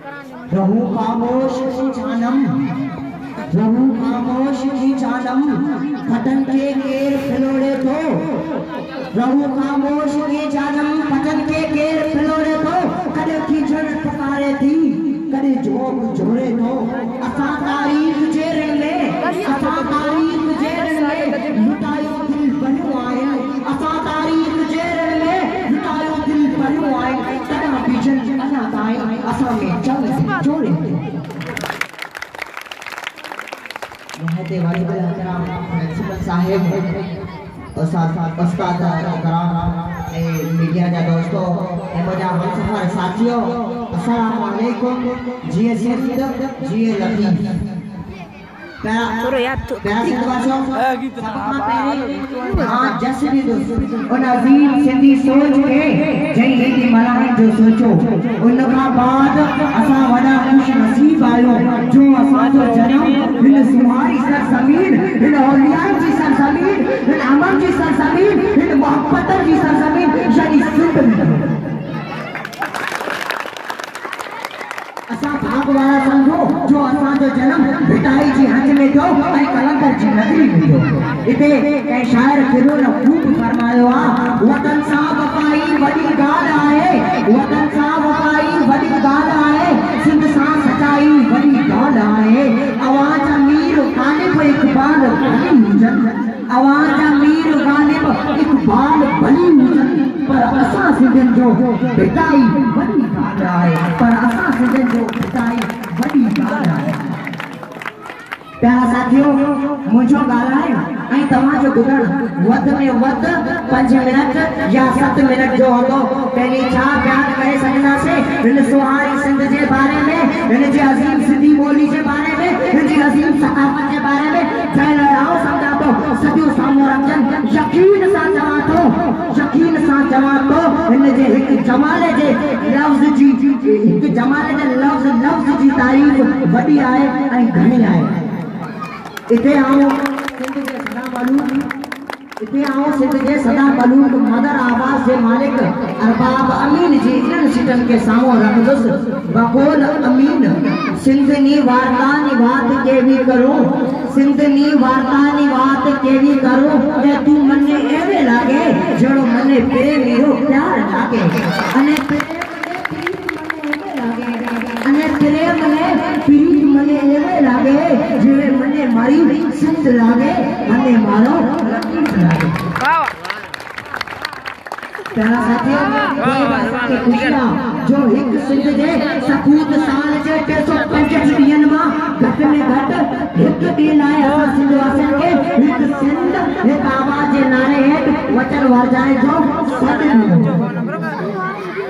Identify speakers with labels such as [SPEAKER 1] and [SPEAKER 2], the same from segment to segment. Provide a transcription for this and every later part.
[SPEAKER 1] रहू खामोश की जानम, रहू खामोश की जानम, फटन के केर फिलोड़े तो, रहू खामोश की जानम, फटन के केर फिलोड़े तो, कदे कीचड़ पुकारे थी, कदे जोग जोड़े तो, असा तारीख जेरन में, असा तारीख जेरन में, लुटायो दिल बनो आए, असा तारीख जेरन में, लुटायो दिल बनो आए, तड़ा बीजन असा ताई, असा में चल जोड़े महते वालिद अलकराम प्रिंसिपल साहिब उस्ताद कराम मीडिया जा दोस्तों मुझा हमसफर साथियों अस्सलाम वालेकुम जी सिंध जी लतीफ सिंधी सोच के जई मलाइन जो सोचो उन का बाद असा वडा खुश नसीब आयो जो असा जो जन्म इन सुहारी सरजमीन इन औलिया जी सरजमीन इन अमर जी सरजमीन इन मोहब्बत जी सरजमीन यानी सिंध में असा भाग वाला समझो जो असा जो जन्म भिटाई जी हज में दो ऐ कलंदर जी नगरी में दो इते ए शायर फिरोल खूब फरमायो आ वतन सा वफाई वडी गाल आए वतन सा वफाई वडी गाल आए सिंध सा सच्चाई वडी गाल आए आवाज अमीर गालिब इकबाल भली हुजन आवाज अमीर गालिब इकबाल भली हुजन पर असा सिंधन जो भिटाई वडी गाल आए पर असा सिंधन जो भिटाई वडी गाल आए प्यारा साथियों मुझो गालाए ऐं तव्हां जो ॿुधण वध में वध 5 मिनट या 7 मिनट जो होंदो पहले छा बयान करे सघंदासीं हिन सुहारी सिंध जे बारे में हिन जे अज़ीम सिंधी ॿोली जे बारे में हिन जी अज़ीम सक़ाफ़त जे बारे में जंहिं लाइ आउं सम्झां थो सॼो साम्हूं रखजनि यकीन सां चवां थो हिन जे हिकु जमाले जे लफ़्ज़ जी तारीफ़ वॾी आहे ऐं घणी आहे इते आऊं सिंध जे सदा मलूक मदर आवाज़ जे मालिक अरबाब अमीन जी इन्हनि सीटनि के साम्हूं रखंदुसि बकोल अमीन सिंधनी वार्तानी बात के भी करो सिंधनी वार्तानी बात के भी करो ते तू मने एवे लागे जड़ो मने प्रेमी हो प्यार लागे अने प्रेम ने प्रीत मने एवे लागे जेवे मने मारी सिंध लागे मने मारो लतीफ लागे प्यारा साथियों के खुशियां जो एक सिंध जे सपूत साल जे 365 ॾींहनि मां घटि में घटि हिकु ॾींहुं लाइ असां सिंध वासियुनि खे हिकु सिंध हिकु आवाज़ जे नारे हेठि वचन वारजाइण जो सॾु ॾिनो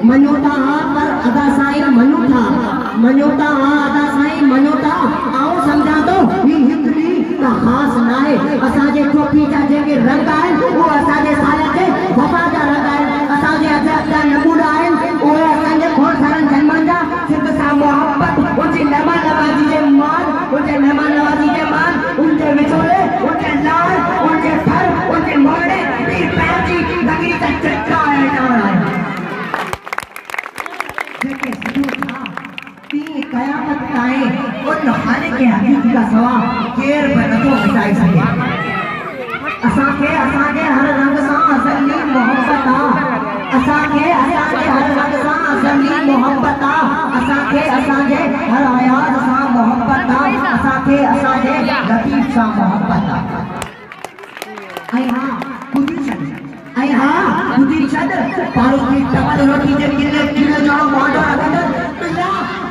[SPEAKER 1] मञो था हा पर अदा साईं मञो था हा अदा साईं मञो था आऊं सम्झां थो ही हिकु ॾींहुं का ख़ासि न आहे असांजे टोपी जा जेके रंग आहिनि उहे असांजे साल जे वफ़ा जा रंग आहिनि असांजे अजब जा नमूना आहिनि उहे असांजे खोड़सरनि जन्मनि जा सिंध सां मोहब्बत उनजी महिमान नवाज़ी जे मान उनजे महिमान नवाज़ी जे मान उनजे विचोले उनजे लाल उनजे फर उनजे मोड़े पीर पैर जी नगरी जा चिट्ठा आहे जेके सजो था तीन कयामत ताईं उन हाने के हकीक़त का सवा केर बि नथो मिटाए सघे असांखे हर रंग सां असली मोहब्बत आहे असांखे हर रंग सां असली मोहब्बत आहे असांखे हर आयात सां मोहब्बत आहे असांखे लतीफ सां मोहब्बत आहे ऐं हा ॿुधी छॾ पारो की टवल रोटी जे किले जाओ वाडो रखंदो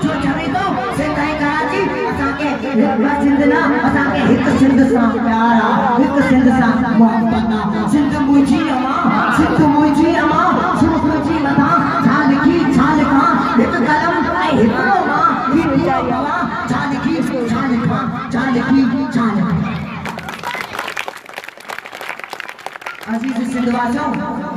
[SPEAKER 1] जो चवे थो सिंध ऐं कराची असांखे सिंध न असांखे हिकु सिंध सां प्यार आहे हिकु सिंध सां मोहब्बत आहे सिंध मुंहिंजी अमां सिंध मुंहिंजी मथां छा लिखां हिकु कलम ऐं हिकिड़ो मां छा लिखी अजीज सिंध वासियों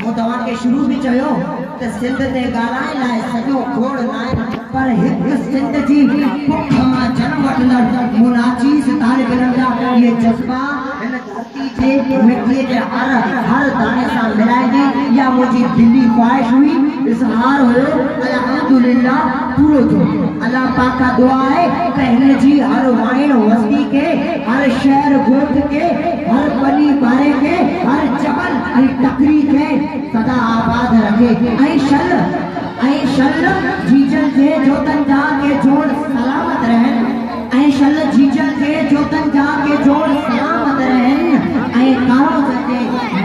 [SPEAKER 1] वो तव्हां खे शुरू में चयो त सिंध ते ॻाल्हाइण लाइ सॼो खोड़ न आहे पर हिकु सिंध जी पुठ मां जन्म वठंदड़ मुनाचीस तालिब इल्म जा इहे जज़्बा हिन मिट्टी के हर दाने से मिलाएंगे या मुझे दिली ख्वाहिश हुई इजहार हो अल्हम्दुलिल्लाह पूरो जो अल्लाह पाक का दुआ है कहने जी हर वाइन वस्ती के हर शहर गोठ के हर बनी बारे के हर जबल हर टकरी के सदा आबाद रखे ऐ शल जीजल जे जोतन जा के जोड़ सलामत रहन ऐ शल जीजल जे जोतन जा के जोड़ सलामत रहन ऐ कारो जे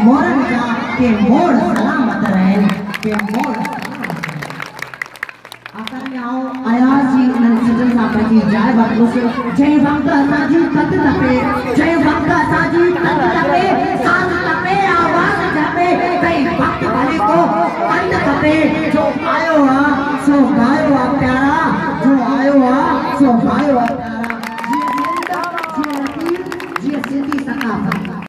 [SPEAKER 1] मोरन जा के मोड़ सलामत रहन के मोड़ आकर में आओ आयासी उन सजन सा प्रति जाय बाबू से जय वंका साजी तत तपे जय वंका साजी तत तपे साथ तपे आवाज जपे कई भक्त भले को अंत तपे जो आयो आ सो गायो आ प्यारा जो आयो आ सो गायो आ